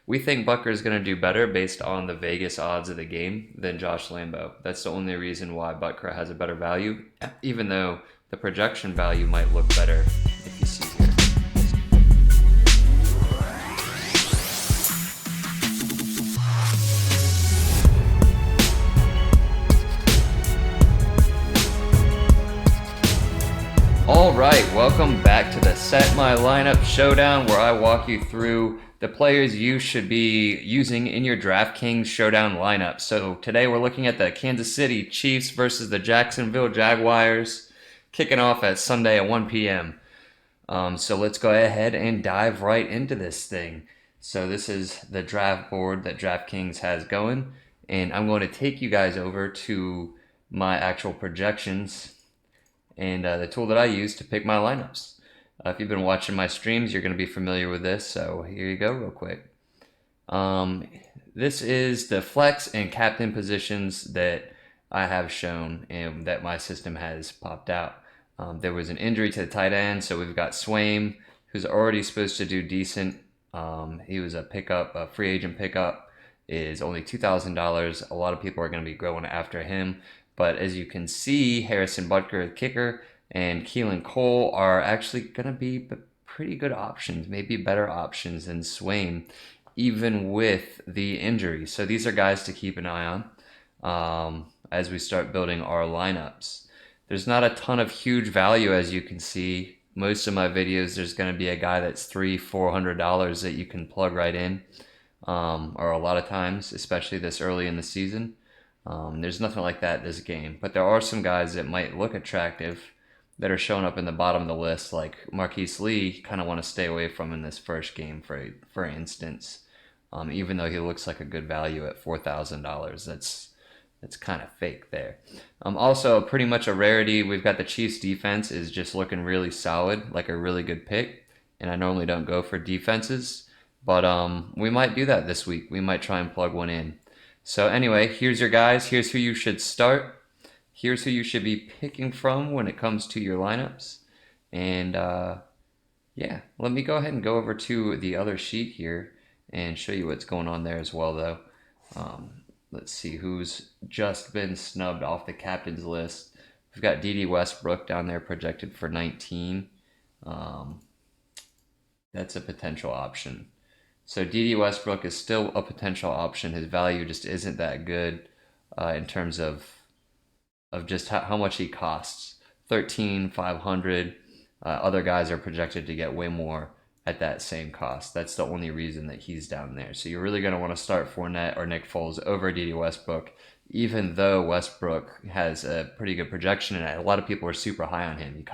We think Butker is going to do better based on the Vegas odds of the game than Josh Lambo. That's the only reason why Butker has a better value, even though the projection value might look better if you see here. All right, welcome back to the Set My Lineup Showdown, where I walk you through the players you should be using in your DraftKings Showdown lineup. So today we're looking at the Kansas City Chiefs versus the Jacksonville Jaguars, kicking off at Sunday at 1 p.m. So let's go ahead and dive right into this thing. So this is the draft board that DraftKings has going, and I'm going to take you guys over to my actual projections and the tool that I use to pick my lineups. If you've been watching my streams, you're going to be familiar with this, so here you go real quick. This is the flex and captain positions that I have shown and that my system has popped out. There was an injury to the tight end, so we've got Swaim, who's already supposed to do decent. He was a pickup, a free agent pickup, is only $2,000. A lot of people are going to be going after him. But as you can see, Harrison Butker, the kicker, and Keelan Cole are actually going to be pretty good options, maybe better options than Swaim, even with the injury. So these are guys to keep an eye on as we start building our lineups. There's not a ton of huge value, as you can see. Most of my videos, there's going to be a guy that's $300-400 that you can plug right in, or a lot of times, especially this early in the season. There's nothing like that this game, but there are some guys that might look attractive that are showing up in the bottom of the list, like Marquise Lee. Kind of want to stay away from in this first game, for instance. Even though he looks like a good value at $4,000, that's kind of fake there. Also, pretty much a rarity. We've got the Chiefs defense is just looking really solid, like a really good pick. And I normally don't go for defenses, but we might do that this week. We might try and plug one in. So anyway, here's your guys. Here's who you should start. Here's who you should be picking from when it comes to your lineups. And yeah, let me go ahead and go over to the other sheet here and show you what's going on there as well, though. Let's see who's just been snubbed off the captain's list. We've got D.D. Westbrook down there projected for 19. That's a potential option. So D.D. Westbrook is still a potential option. His value just isn't that good in terms of just how much he costs. 13,500. Other guys are projected to get way more at that same cost. That's the only reason that he's down there. So you're really going to want to start Fournette or Nick Foles over D.D. Westbrook, even though Westbrook has a pretty good projection and a lot of people are super high on him.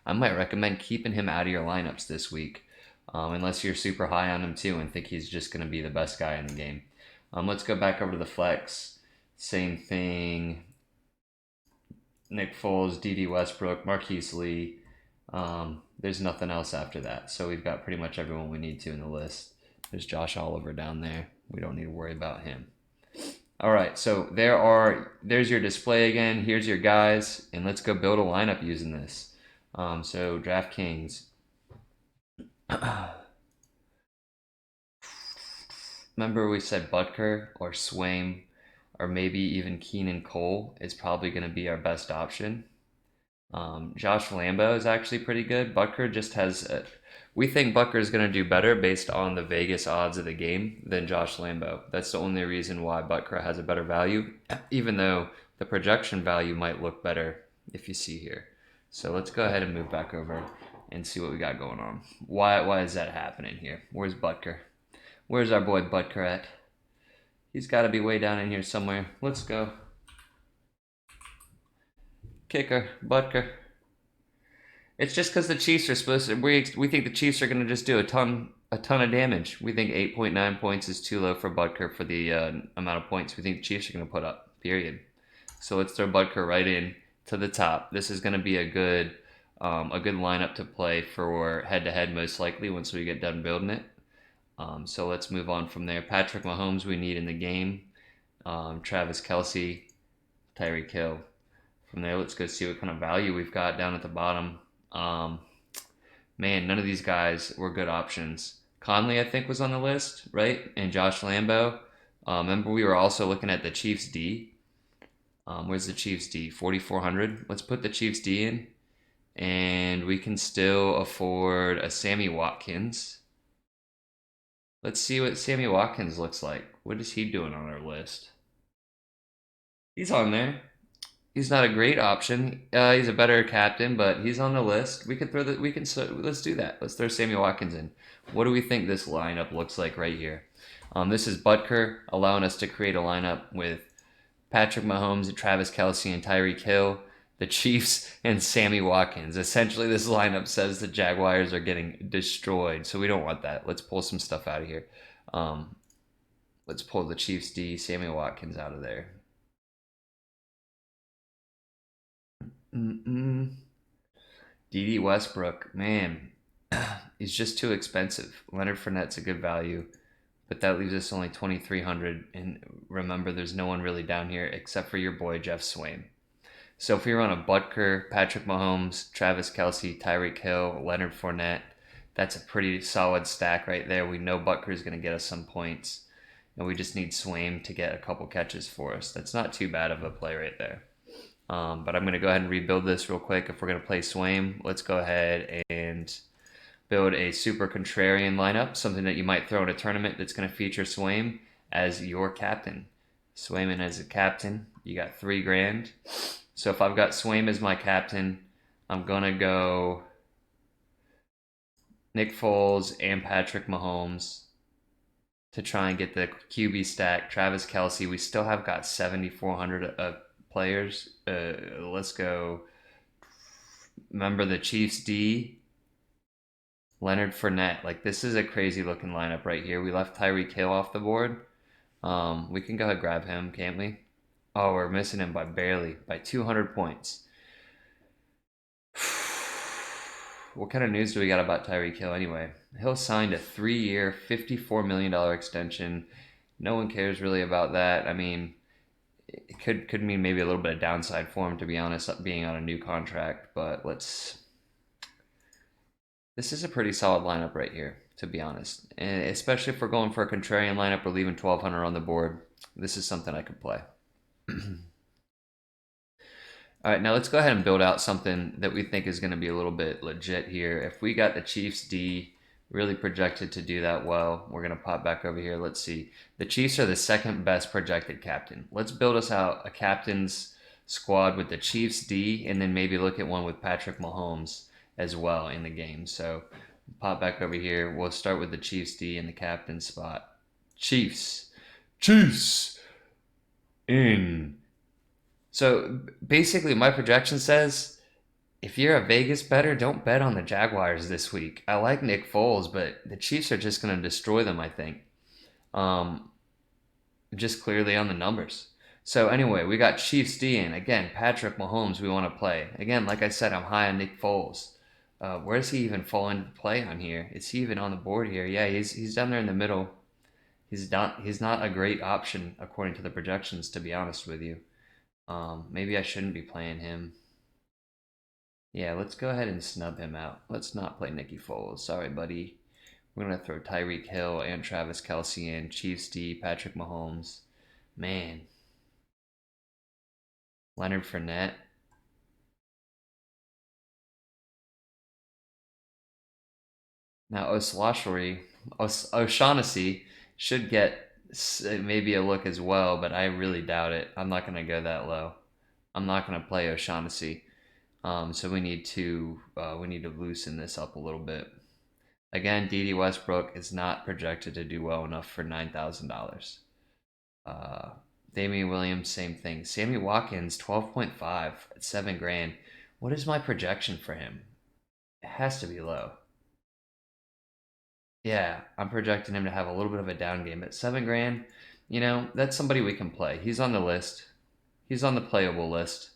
I might recommend keeping him out of your lineups this week. Unless you're super high on him too and think he's just going to be the best guy in the game. Let's go back over to the flex. Same thing. Nick Foles, D.D. Westbrook, Marquise Lee. There's nothing else after that. So we've got pretty much everyone we need to in the list. There's Josh Oliver down there. We don't need to worry about him. All right, so there's your display again. Here's your guys, and let's go build a lineup using this. So DraftKings. Remember we said Butker or Swaim or maybe even Keelan Cole is probably going to be our best option. Josh Lambo is actually pretty good. Butker just we think Butker is going to do better based on the Vegas odds of the game than Josh Lambo. That's the only reason why Butker has a better value, even though the projection value might look better if you see here. So let's go ahead and move back over and see what we got going on. Why is that happening here? Where's Butker? Where's our boy Butker at? He's got to be way down in here somewhere. Let's go. Kicker, Butker. It's just because the Chiefs are supposed to. We think the Chiefs are going to just do a ton of damage. We think 8.9 points is too low for Butker for the amount of points we think the Chiefs are going to put up. Period. So let's throw Butker right in to the top. This is going to be a good lineup to play for head-to-head most likely once we get done building it. So let's move on from there. Patrick Mahomes we need in the game. Travis Kelce, Tyreek Hill. From there, let's go see what kind of value we've got down at the bottom. Man, none of these guys were good options. Conley, I think, was on the list, right? And Josh Lambo. Remember, we were also looking at the Chiefs D. Where's the Chiefs D? 4,400. Let's put the Chiefs D in, and we can still afford a Sammy Watkins. Let's see what Sammy Watkins looks like. What is he doing on our list? He's on there. He's not a great option. He's a better captain, but he's on the list. We could throw the. We can. So let's do that. Let's throw Sammy Watkins in. What do we think this lineup looks like right here? This is Butker allowing us to create a lineup with Patrick Mahomes, Travis Kelce, and Tyreek Hill, the Chiefs, and Sammy Watkins. Essentially, this lineup says the Jaguars are getting destroyed, so we don't want that. Let's pull some stuff out of here. Let's pull the Chiefs D, Sammy Watkins out of there. D.D. Westbrook, man, he's just too expensive. Leonard Fournette's a good value, but that leaves us only 2,300. And remember, there's no one really down here except for your boy Jeff Swaim. So if we run a Butker, Patrick Mahomes, Travis Kelce, Tyreek Hill, Leonard Fournette, that's a pretty solid stack right there. We know Butker is going to get us some points, and we just need Swaim to get a couple catches for us. That's not too bad of a play right there. But I'm going to go ahead and rebuild this real quick. If we're going to play Swaim, let's go ahead and build a super contrarian lineup, something that you might throw in a tournament that's going to feature Swaim as your captain. Swaim as a captain, you got $3,000. So if I've got Swaim as my captain, I'm going to go Nick Foles and Patrick Mahomes to try and get the QB stack. Travis Kelce, we still have got 7,400 players. Let's go. Remember the Chiefs D, Leonard Fournette. Like, this is a crazy looking lineup right here. We left Tyreek Hill off the board. We can go ahead and grab him, can't we? Oh, we're missing him by barely, by 200 points. What kind of news do we got about Tyreek Hill anyway? Hill signed a 3-year, $54 million extension. No one cares really about that. I mean, it could mean maybe a little bit of downside for him, to be honest, being on a new contract. But this is a pretty solid lineup right here, to be honest. And especially if we're going for a contrarian lineup or leaving 1,200 on the board, this is something I could play. All right, now let's go ahead and build out something that we think is going to be a little bit legit here. If we got the Chiefs D really projected to do that well, we're going to pop back over here. Let's see. The Chiefs are the second best projected captain. Let's build us out a captain's squad with the Chiefs D, and then maybe look at one with Patrick Mahomes as well in the game. So pop back over here. We'll start with the Chiefs D in the captain spot. Chiefs in. So basically, my projection says if you're a Vegas bettor, don't bet on the Jaguars this week. I like Nick Foles, but the Chiefs are just going to destroy them, I think. Just clearly on the numbers. So anyway, we got Chiefs D in. Again, Patrick Mahomes we want to play. Again, like I said, I'm high on Nick Foles. Where does he even fall into play on here? Is he even on the board here? Yeah, he's down there in the middle. He's not a great option according to the projections, to be honest with you. Maybe I shouldn't be playing him. Yeah, let's go ahead and snub him out. Let's not play Nicky Foles. Sorry, buddy. We're going to throw Tyreek Hill and Travis Kelce in. Chiefs D, Patrick Mahomes. Man. Leonard Fournette. Now, O'Shaughnessy should get maybe a look as well, but I really doubt it. I'm not going to go that low. I'm not going to play O'Shaughnessy. So we need to loosen this up a little bit. Again, D.D. Westbrook is not projected to do well enough for $9,000. Damian Williams, same thing. Sammy Watkins, 12.5 at $7,000. What is my projection for him? It has to be low. Yeah, I'm projecting him to have a little bit of a down game at $7,000. That's somebody we can play. He's on the list. He's on the playable list.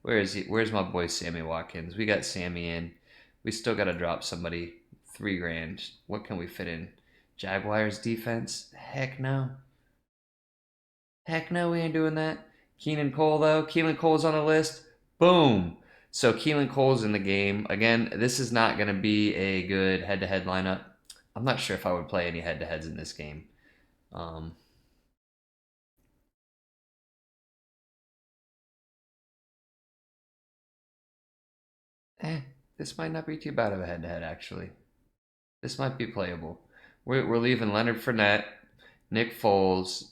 Where is he? Where's my boy Sammy Watkins? We got Sammy in. We still got to drop somebody. $3,000. What can we fit in? Jaguars defense? Heck no. Heck no, we ain't doing that. Keelan Cole though. Keelan Cole's on the list. Boom. So Keelan Cole's in the game. Again, this is not going to be a good head-to-head lineup. I'm not sure if I would play any head-to-heads in this game. Um, eh, this might not be too bad of a head-to-head, actually. This might be playable. We're leaving Leonard Fournette, Nick Foles,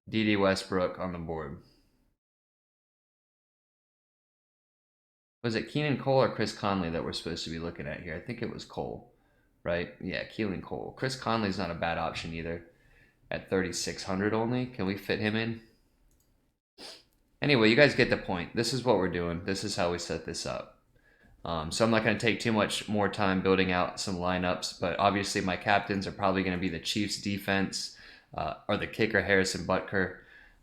D.D. Westbrook on the board. Was it Keenan Cole or Chris Conley that we're supposed to be looking at here? I think it was Cole, right? Yeah, Keelan Cole. Chris Conley's not a bad option either at 3,600 only. Can we fit him in? Anyway, you guys get the point. This is what we're doing. This is how we set this up. So I'm not going to take too much more time building out some lineups, but obviously my captains are probably going to be the Chiefs defense or the kicker Harrison Butker.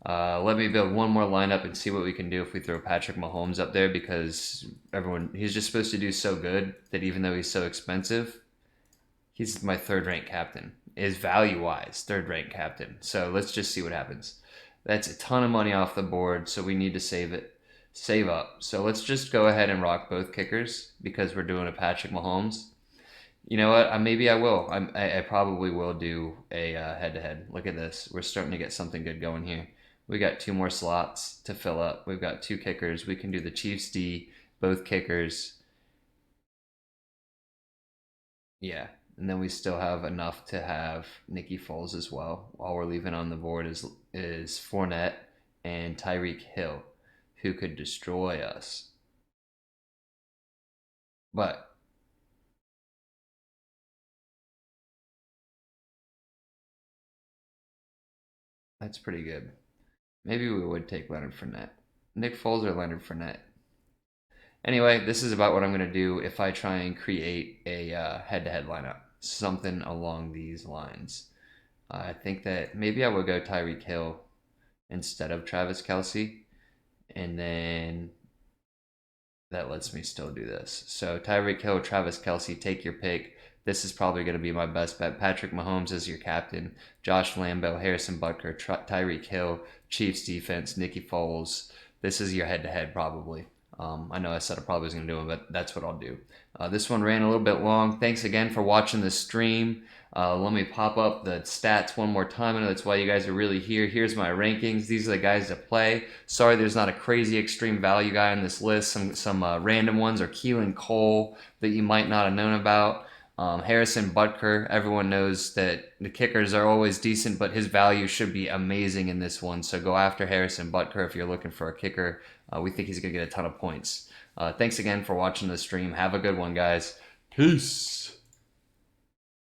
Let me build one more lineup and see what we can do if we throw Patrick Mahomes up there, because he's just supposed to do so good that even though he's so expensive, he's my third ranked captain. Is value wise third ranked captain. So let's just see what happens. That's a ton of money off the board, so we need to save up. So let's just go ahead and rock both kickers because we're doing a Patrick Mahomes. You know what? Maybe I will. I probably will do a head to head. Look at this. We're starting to get something good going here. We got two more slots to fill up. We've got two kickers. We can do the Chiefs D, both kickers. Yeah. And then we still have enough to have Nicky Foles as well. All we're leaving on the board is Fournette and Tyreek Hill, who could destroy us. But that's pretty good. Maybe we would take Leonard Fournette. Nick Foles or Leonard Fournette. Anyway, this is about what I'm going to do if I try and create a head-to-head lineup. Something along these lines. I think that maybe I would go Tyreek Hill instead of Travis Kelce. And then that lets me still do this. So Tyreek Hill, Travis Kelce, take your pick. This is probably going to be my best bet. Patrick Mahomes is your captain. Josh Lambo, Harrison Butker, Tyreek Hill, Chiefs defense, Nicky Foles. This is your head-to-head probably. I know I said I probably was going to do it, but that's what I'll do. This one ran a little bit long. Thanks again for watching the stream. Let me pop up the stats one more time. I know that's why you guys are really here. Here's my rankings. These are the guys to play. Sorry there's not a crazy extreme value guy on this list. Some random ones are Keelan Cole that you might not have known about. Harrison Butker, everyone knows that the kickers are always decent, but his value should be amazing in this one. So go after Harrison Butker if you're looking for a kicker. We think he's going to get a ton of points. Thanks again for watching the stream. Have a good one, guys. Peace.